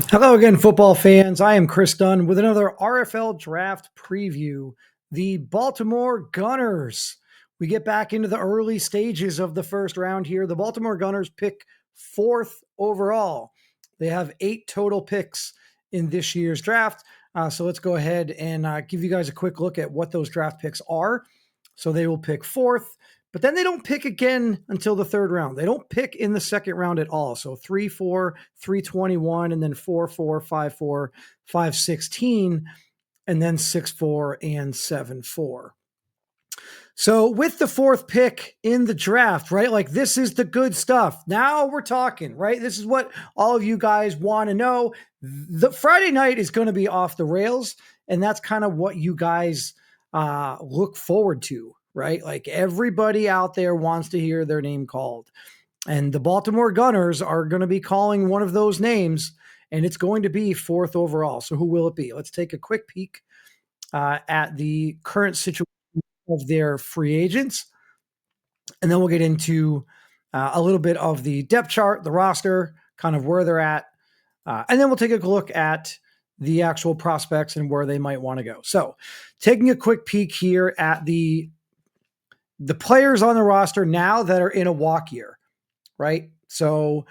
Hello again, football fans. I am Chris Dunn with another RFL draft preview. The Baltimore Gunners. We get back into the early stages of the first round here. The Baltimore Gunners pick fourth overall. They have 8 total picks in this year's draft. So let's go ahead and give you guys a quick look at what those draft picks are. So they will pick fourth, but then they don't pick again until the third round. They don't pick in the second round at all. So 3, 4, 321, and then 4, 4, 5, 4, 5, 16, and then 6, 4, and 7, 4. So with the fourth pick in the draft, right? Like this is the good stuff. Now we're talking, right? This is what all of you guys want to know. The Friday night is going to be off the rails, and that's kind of what you guys look forward to, right? Like everybody out there wants to hear their name called. And the Baltimore Gunners are going to be calling one of those names, and it's going to be fourth overall. So who will it be? Let's take a quick peek at the current situation of their free agents. And then we'll get into a little bit of the depth chart, the roster, kind of where they're at. And then we'll take a look at the actual prospects and where they might want to go. So taking a quick peek here at the players on the roster now that are in a walk year, right? So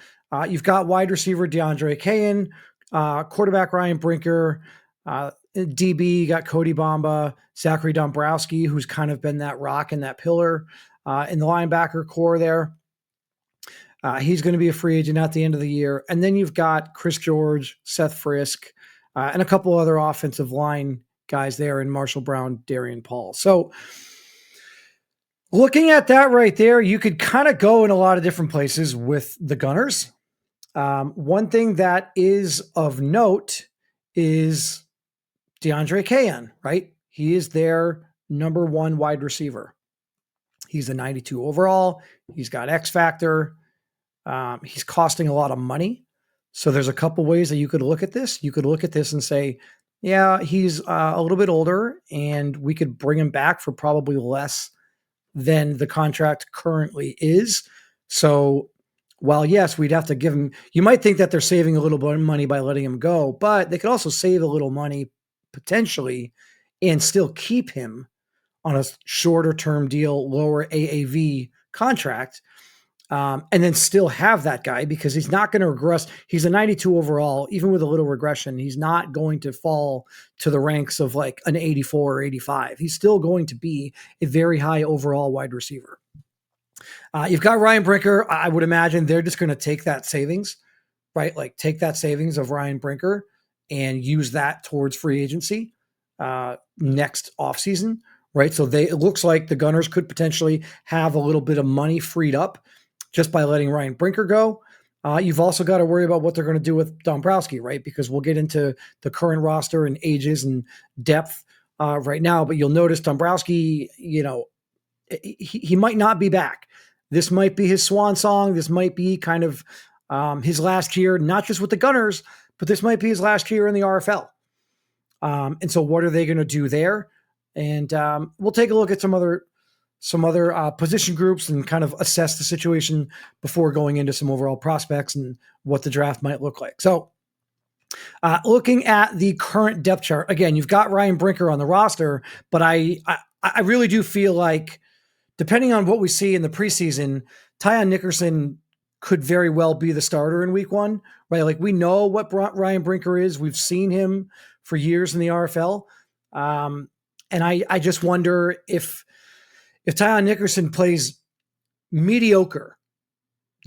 you've got wide receiver DeAndre Cain, quarterback Ryan Brinker, DB, you got Cody Bamba, Zachary Dombrowski, who's kind of been that rock and that pillar in the linebacker core there. He's going to be a free agent at the end of the year. And then you've got Chris George, Seth Frisk, and a couple other offensive line guys there in Marshall Brown, Darian Paul. So looking at that right there, you could kind of go in a lot of different places with the Gunners. One thing that is of note is DeAndre Cain, right? He is their number one wide receiver. He's a 92 overall. He's got X factor. He's costing a lot of money. So there's a couple ways that you could look at this. You could look at this and say, yeah, he's a little bit older and we could bring him back for probably less than the contract currently is. So while, yes, we'd have to give him, you might think that they're saving a little bit of money by letting him go, but they could also save a little money potentially and still keep him on a shorter term deal, lower AAV contract, and then still have that guy because he's not going to regress. He's a 92 overall, even with a little regression. He's not going to fall to the ranks of like an 84 or 85. He's still going to be a very high overall wide receiver. You've got Ryan Brinker. I would imagine they're just going to take that savings, right? Like take that savings of Ryan Brinker and use that towards free agency next offseason, right? So it looks like the Gunners could potentially have a little bit of money freed up just by letting Ryan Brinker go. You've also got to worry about what they're going to do with Dombrowski, right? Because we'll get into the current roster and ages and depth right now, but you'll notice Dombrowski, he might not be back. This might be his swan song. This might be kind of his last year, not just with the Gunners, but this might be his last year in the RFL. And so what are they going to do there? And we'll take a look at some other position groups and kind of assess the situation before going into some overall prospects and what the draft might look like. So looking at the current depth chart, again, you've got Ryan Brinker on the roster, but I really do feel like depending on what we see in the preseason, Tyon Nickerson could very well be the starter in week 1, right? Like we know what Ryan Brinker is. We've seen him for years in the RFL. And I just wonder if Tyon Nickerson plays mediocre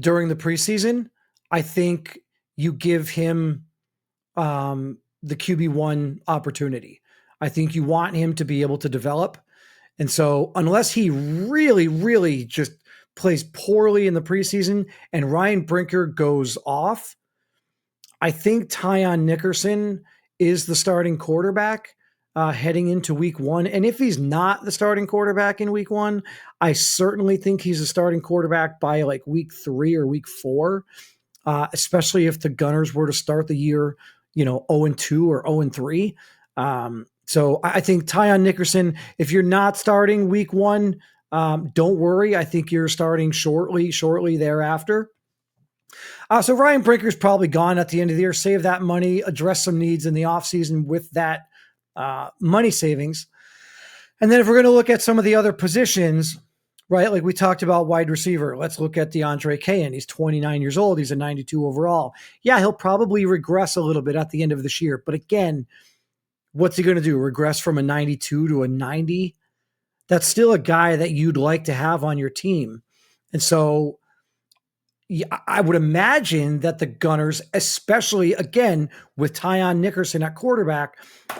during the preseason, I think you give him the QB1 opportunity. I think you want him to be able to develop. And so unless he really, really just plays poorly in the preseason and Ryan Brinker goes off, I think Tyon Nickerson is the starting quarterback heading into week 1. And if he's not the starting quarterback in week 1, I certainly think he's a starting quarterback by like week 3 or week 4, especially if the Gunners were to start the year, 0-2 or 0-3. So I think Tyon Nickerson, if you're not starting week 1, don't worry. I think you're starting shortly thereafter. So Ryan Brinker's probably gone at the end of the year. Save that money, address some needs in the offseason with that money savings. And then if we're going to look at some of the other positions, right, like we talked about wide receiver, let's look at DeAndre Cayan. He's 29 years old. He's a 92 overall. Yeah, he'll probably regress a little bit at the end of this year. But again, what's he going to do? Regress from a 92 to a 90? That's still a guy that you'd like to have on your team. And so I would imagine that the Gunners, especially again with Tyon Nickerson at quarterback,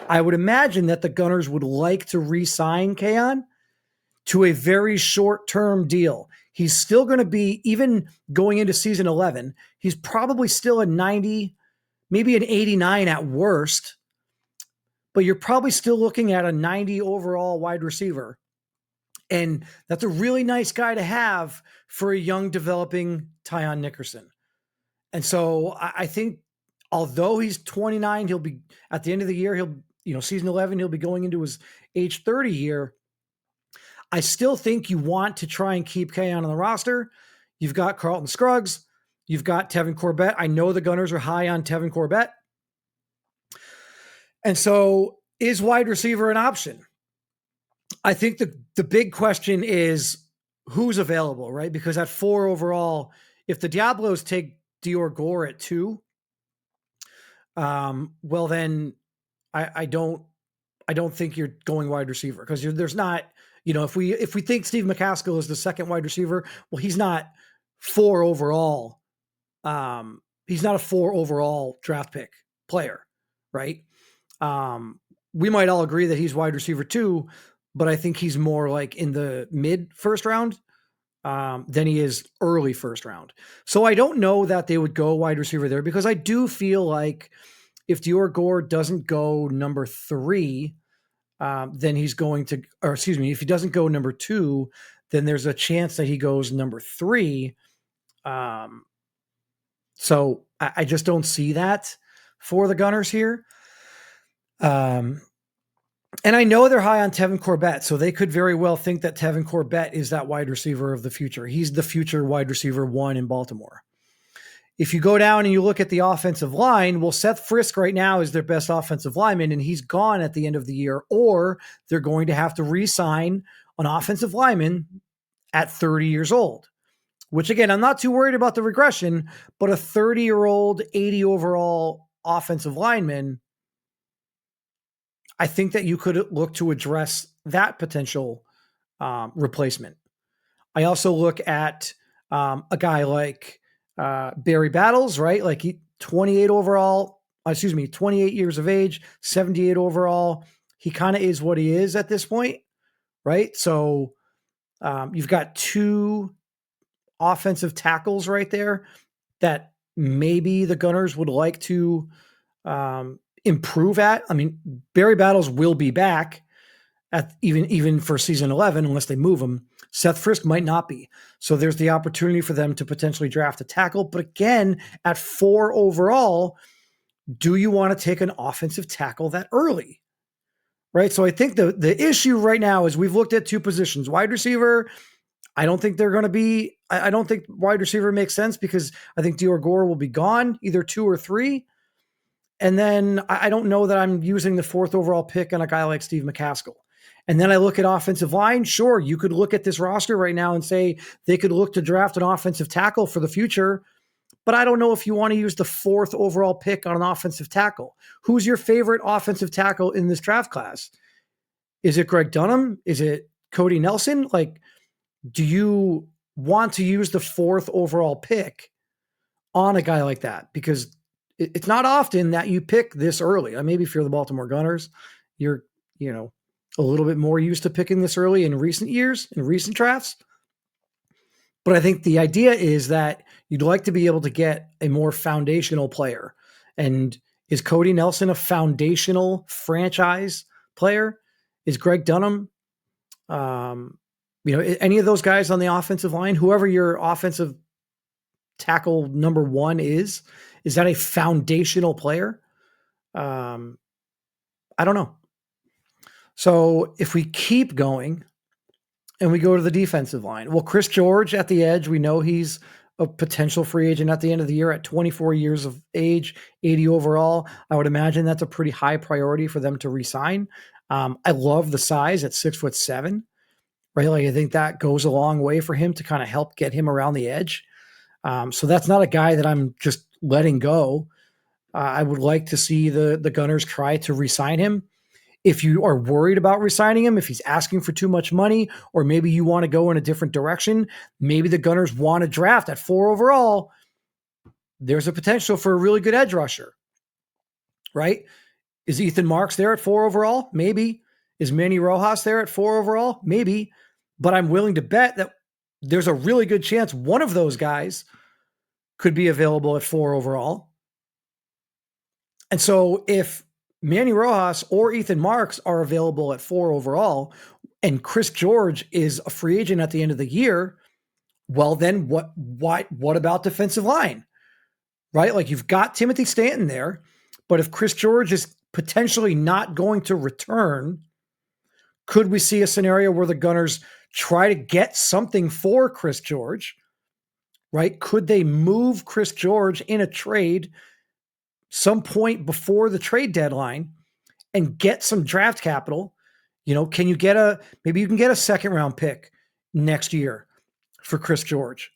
I would imagine that the Gunners would like to re-sign Cayan to a very short-term deal. He's still going to be, even going into season 11, he's probably still a 90, maybe an 89 at worst, but you're probably still looking at a 90 overall wide receiver. And that's a really nice guy to have for a young developing Tyon Nickerson. And so I think although he's 29, he'll be at the end of the year, season 11, he'll be going into his age 30 year. I still think you want to try and keep Cayan on the roster. You've got Carlton Scruggs. You've got Tevin Corbett. I know the Gunners are high on Tevin Corbett. And so is wide receiver an option? I think the big question is who's available, right? Because at 4 overall, if the Diablos take Dior Gore at 2, well then I don't think you're going wide receiver because there's not, if we think Steve McCaskill is the second wide receiver, well, he's not 4 overall. He's not a 4 overall draft pick player, right? We might all agree that he's wide receiver 2, but I think he's more like in the mid first round than he is early first round. So I don't know that they would go wide receiver there because I do feel like if Dior Gore doesn't go number 3, then he's going to, or excuse me, if he doesn't go number 2, then there's a chance that he goes number 3. So I just don't see that for the Gunners here. And I know they're high on Tevin Corbett, so they could very well think that Tevin Corbett is that wide receiver of the future. He's the future wide receiver 1 in Baltimore. If you go down and you look at the offensive line, well, Seth Frisk right now is their best offensive lineman, and he's gone at the end of the year, or they're going to have to re-sign an offensive lineman at 30 years old, which, again, I'm not too worried about the regression, but a 30-year-old, 80 overall offensive lineman, I think that you could look to address that potential replacement. I also look at a guy like Barry Battles, right? Like 28 overall, 28 years of age, 78 overall. He kind of is what he is at this point, right? So you've got 2 offensive tackles right there that maybe the Gunners would like to improve at. I mean, Barry Battles will be back at even for season 11 unless they move him. Seth Frisk might not be. So there's the opportunity for them to potentially draft a tackle. But again, at 4 overall, do you want to take an offensive tackle that early? Right? So I think the issue right now is we've looked at 2 positions. Wide receiver, I don't think they're going to be, I don't think wide receiver makes sense because I think Dior Gore will be gone, either 2 or 3. And then I don't know that I'm using the 4th overall pick on a guy like Steve McCaskill. And then I look at offensive line. Sure, you could look at this roster right now and say they could look to draft an offensive tackle for the future. But I don't know if you want to use the 4th overall pick on an offensive tackle. Who's your favorite offensive tackle in this draft class? Is it Greg Dunham? Is it Cody Nelson? Like, do you want to use the 4th overall pick on a guy like that? Because it's not often that you pick this early. Maybe if you're the Baltimore Gunners, you're, a little bit more used to picking this early in recent years, in recent drafts. But I think the idea is that you'd like to be able to get a more foundational player. And is Cody Nelson a foundational franchise player? Is Greg Dunham, any of those guys on the offensive line, whoever your offensive tackle number 1 is that a foundational player? I don't know. So if we keep going and we go to the defensive line, well, Chris George at the edge, we know he's a potential free agent at the end of the year at 24 years of age, 80 overall. I would imagine that's a pretty high priority for them to re-sign. I love the size at 6'7", right? Like I think that goes a long way for him to kind of help get him around the edge. So that's not a guy that I'm just letting go. I would like to see the Gunners try to re-sign him. If you are worried about re-signing him, if he's asking for too much money, or maybe you want to go in a different direction, maybe the Gunners want to draft at 4 overall, there's a potential for a really good edge rusher, right? Is Ethan Marks there at 4 overall? Maybe. Is Manny Rojas there at 4 overall? Maybe. But I'm willing to bet that there's a really good chance one of those guys could be available at 4 overall. And so if Manny Rojas or Ethan Marks are available at 4 overall, and Chris George is a free agent at the end of the year, well, then what about defensive line, right? Like you've got Timothy Stanton there, but if Chris George is potentially not going to return, could we see a scenario where the Gunners try to get something for Chris George, right? Could they move Chris George in a trade some point before the trade deadline and get some draft capital? You know, can you get maybe you can get a second round pick next year for Chris George,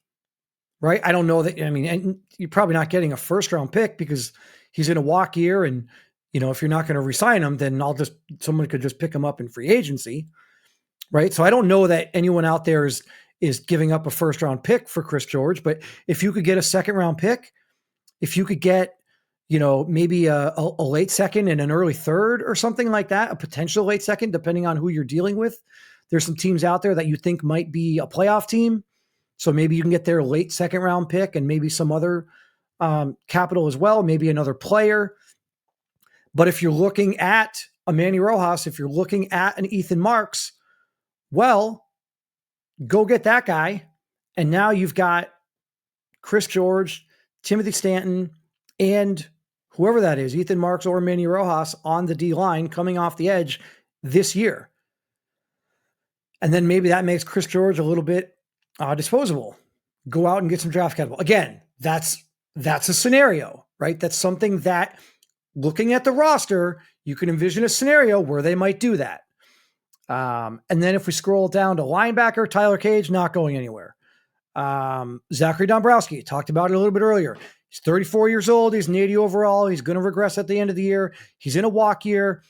right? I don't know that, I mean, and you're probably not getting a first round pick because he's in a walk year. And, you know, if you're not going to re-sign him, then someone could just pick him up in free agency, right? So I don't know that anyone out there is giving up a first round pick for Chris George, but if you could get a second round pick, if you could get, you know, maybe a late second and an early third or something like that, a potential late second, depending on who you're dealing with. There's some teams out there that you think might be a playoff team. So maybe you can get their late second round pick and maybe some other capital as well, maybe another player. But if you're looking at a Manny Rojas, if you're looking at an Ethan Marks, well, go get that guy. And now you've got Chris George, Timothy Stanton, and whoever that is, Ethan Marks or Manny Rojas on the D line coming off the edge this year. And then maybe that makes Chris George a little bit disposable. Go out and get some draft capital. Again, that's a scenario, right? That's something that, looking at the roster, you can envision a scenario where they might do that. And then if we scroll down to linebacker, Tyler Cage, not going anywhere. Zachary Dombrowski, talked about it a little bit earlier. He's 34 years old. He's an 80 overall. He's going to regress at the end of the year. He's in a walk year.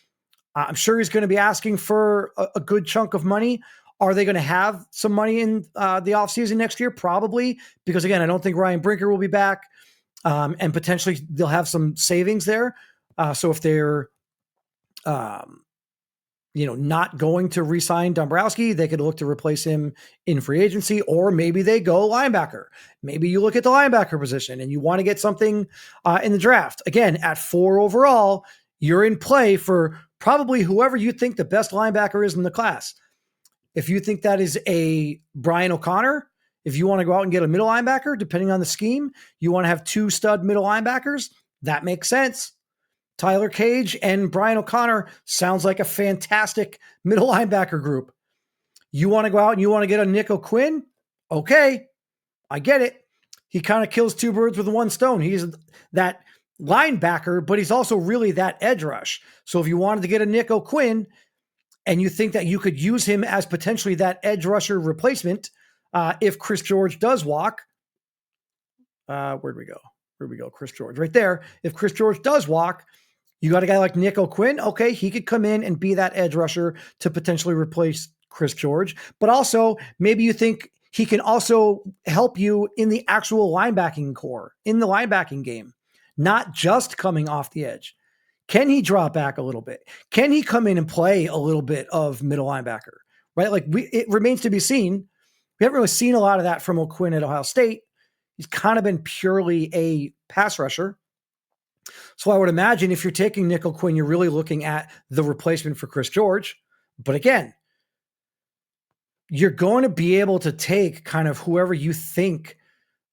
I'm sure he's going to be asking for a good chunk of money. Are they going to have some money in the offseason next year? Probably, because again, I don't think Ryan Brinker will be back, and potentially they'll have some savings there. So if they're, not going to re-sign Dombrowski, they could look to replace him in free agency, or maybe they go linebacker. Maybe you look at the linebacker position and you want to get something in the draft. Again, at 4 overall, you're in play for probably whoever you think the best linebacker is in the class. If you think that is a Brian O'Connor, if you want to go out and get a middle linebacker, depending on the scheme, you want to have 2 stud middle linebackers, that makes sense. Tyler Cage and Brian O'Connor sounds like a fantastic middle linebacker group. You want to go out and you want to get a Nick O'Quinn? Okay, I get it. He kind of kills 2 birds with 1 stone. He's that linebacker, but he's also really that edge rush. So if you wanted to get a Nick O'Quinn and you think that you could use him as potentially that edge rusher replacement if Chris George does walk, where'd we go? Chris George right there. If Chris George does walk, you got a guy like Nick O'Quinn. Okay, he could come in and be that edge rusher to potentially replace Chris George. But also, maybe you think he can also help you in the actual linebacking core, in the linebacking game, not just coming off the edge. Can he drop back a little bit? Can he come in and play a little bit of middle linebacker, right? Like it remains to be seen. We haven't really seen a lot of that from O'Quinn at Ohio State. He's kind of been purely a pass rusher. So I would imagine if you're taking Nick O'Quinn, you're really looking at the replacement for Chris George. But again, you're going to be able to take kind of whoever you think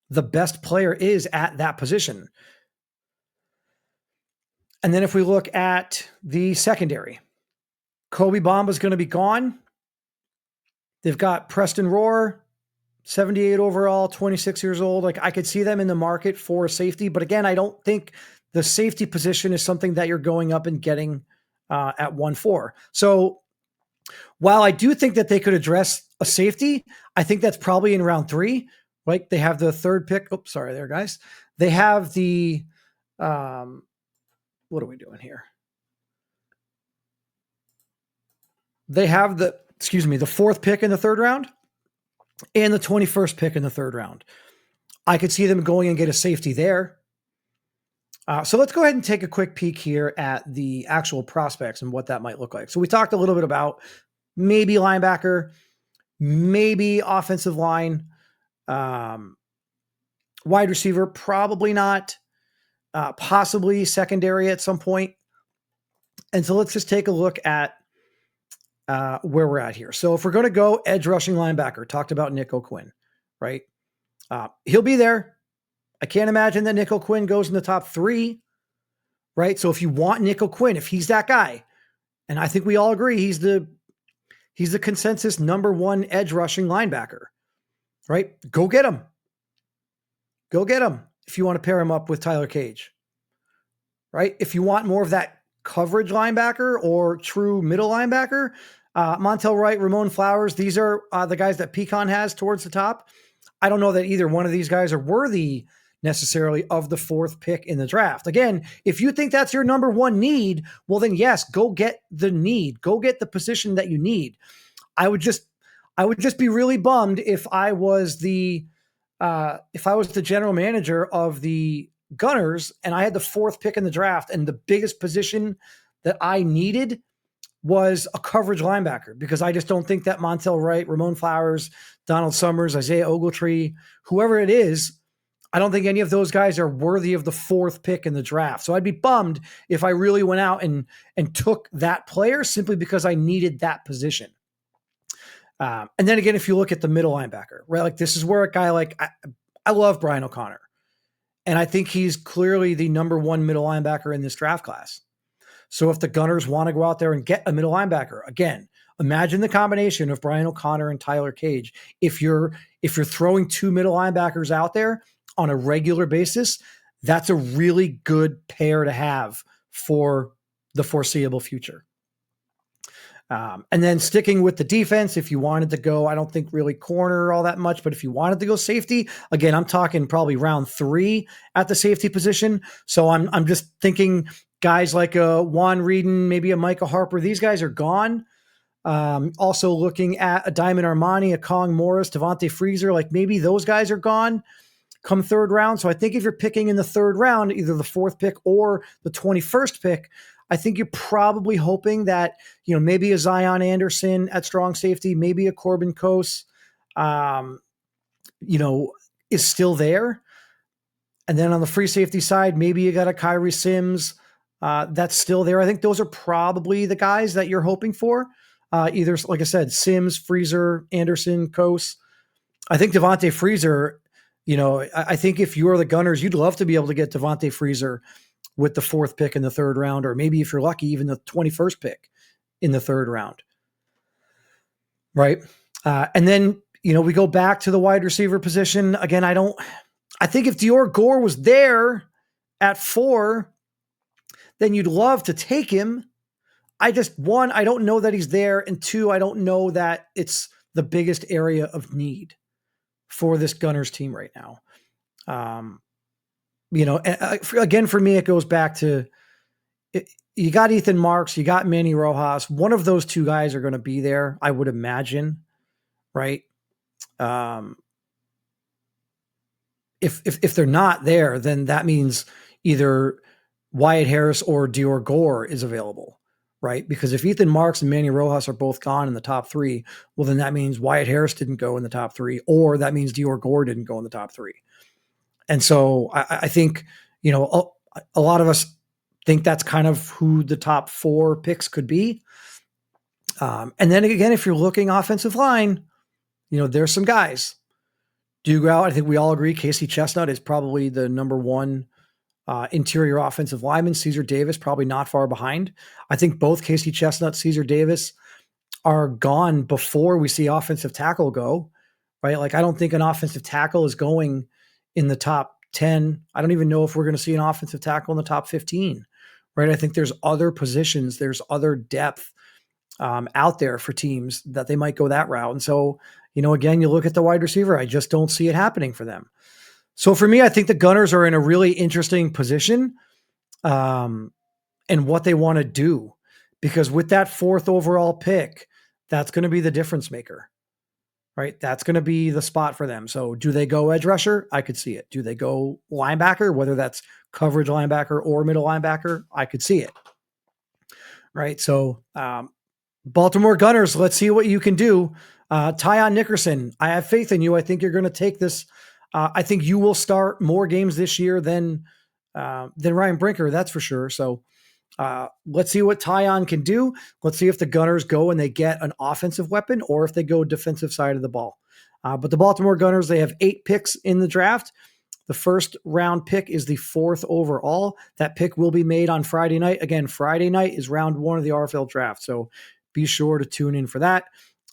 the best player is at that position. And then if we look at the secondary, Kobe Bamba is going to be gone. They've got Preston Rohr, 78 overall, 26 years old. Like I could see them in the market for safety, but again, I don't think the safety position is something that you're going up and getting at 1-4. So while I do think that they could address a safety, I think that's probably in round 3. Right? They have the third pick. Oops, sorry there, guys. They have the what are we doing here? They have the 4th pick in the 3rd round and the 21st pick in the 3rd round. I could see them going and get a safety there. So let's go ahead and take a quick peek here at the actual prospects and what that might look like. So we talked a little bit about maybe linebacker, maybe offensive line, wide receiver, probably not, possibly secondary at some point. And so let's just take a look at where we're at here. So if we're going to go edge rushing linebacker, talked about Nick O'Quinn, right? He'll be there. I can't imagine that Nick O'Quinn goes in the top 3, right? So if you want Nick O'Quinn, if he's that guy, and I think we all agree he's the consensus number 1 edge rushing linebacker, right? Go get him. Go get him if you want to pair him up with Tyler Cage, right? If you want more of that coverage linebacker or true middle linebacker, Montel Wright, Ramon Flowers, these are the guys that Pecan has towards the top. I don't know that either one of these guys are worthy necessarily of the 4th pick in the draft. Again, if you think that's your number 1 need, well then yes, go get the need. Go get the position that you need. I would just be really bummed if I was the general manager of the Gunners and I had the 4th pick in the draft and the biggest position that I needed was a coverage linebacker, because I just don't think that Montel Wright, Ramon Flowers, Donald Summers, Isaiah Ogletree, whoever it is, I don't think any of those guys are worthy of the 4th pick in the draft. So I'd be bummed if I really went out and took that player simply because I needed that position. And then again, if you look at the middle linebacker, right? Like this is where a guy like, I love Brian O'Connor. And I think he's clearly the number 1 middle linebacker in this draft class. So if the Gunners want to go out there and get a middle linebacker, again, imagine the combination of Brian O'Connor and Tyler Cage. If you're throwing 2 middle linebackers out there on a regular basis, that's a really good pair to have for the foreseeable future. And then sticking with the defense, if you wanted to go, I don't think really corner all that much, but if you wanted to go safety, again, I'm talking probably round 3 at the safety position. So I'm just thinking guys like a Juan Reeden, maybe a Micah Harper, these guys are gone. Also looking at a Diamond Armani, a Kong Morris, Devontae Freezer, like maybe those guys are gone come 3rd round. So I think if you're picking in the 3rd round, either the 4th pick or the 21st pick, I think you're probably hoping that, maybe a Zion Anderson at strong safety, maybe a Corbin Kos, is still there. And then on the free safety side, maybe you got a Kyrie Sims that's still there. I think those are probably the guys that you're hoping for. Either, like I said, Sims, Freezer, Anderson, Kos. I think Devontae Freezer, I think if you're the Gunners, you'd love to be able to get Devontae Freezer with the 4th pick in the 3rd round, or maybe if you're lucky, even the 21st pick in the 3rd round. Right. And then, we go back to the wide receiver position. Again, I think if Dior Gore was there at 4, then you'd love to take him. I don't know that he's there. And 2, I don't know that it's the biggest area of need for this Gunners team right now. Again, for me, it goes back to you got Ethan Marks, you got Manny Rojas. One of those 2 guys are going to be there, I would imagine, right? If they're not there, then that means either Wyatt Harris or Dior Gore is available, right? Because if Ethan Marks and Manny Rojas are both gone in the top 3, well, then that means Wyatt Harris didn't go in the top 3, or that means Dior Gore didn't go in the top 3. And so I think, a lot of us think that's kind of who the top 4 picks could be. And then again, if you're looking offensive line, there's some guys. Do you go out? I think we all agree Casey Chestnut is probably the number 1 interior offensive lineman. Caesar Davis probably not far behind. I think both Casey Chestnut, Caesar Davis are gone before we see offensive tackle go, right? Like, I don't think an offensive tackle is going in the top 10. I don't even know if we're going to see an offensive tackle in the top 15, right? I think there's other positions, there's other depth out there for teams that they might go that route. And so, again, you look at the wide receiver, I just don't see it happening for them. So for me, I think the Gunners are in a really interesting position and what they want to do, because with that 4th overall pick, that's going to be the difference maker, right? That's going to be the spot for them. So do they go edge rusher? I could see it. Do they go linebacker, whether that's coverage linebacker or middle linebacker? I could see it, right? So Baltimore Gunners, let's see what you can do. Tyon Nickerson, I have faith in you. I think you're going to take this. I think you will start more games this year than Ryan Brinker, that's for sure. So let's see what Tyon can do. Let's see if the Gunners go and they get an offensive weapon or if they go defensive side of the ball. But the Baltimore Gunners, they have 8 picks in the draft. The first round pick is the 4th overall. That pick will be made on Friday night. Again, Friday night is round 1 of the RFL draft. So be sure to tune in for that.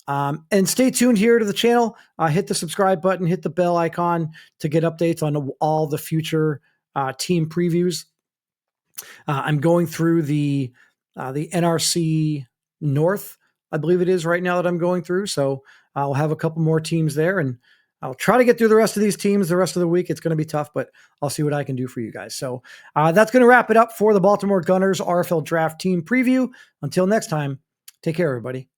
And stay tuned here to the channel. Hit the subscribe button, hit the bell icon to get updates on all the future team previews. I'm going through the NRC North, I believe it is right now that I'm going through. So I'll have a couple more teams there, and I'll try to get through the rest of these teams the rest of the week. It's going to be tough, but I'll see what I can do for you guys. So that's going to wrap it up for the Baltimore Gunners RFL Draft Team Preview. Until next time, take care, everybody.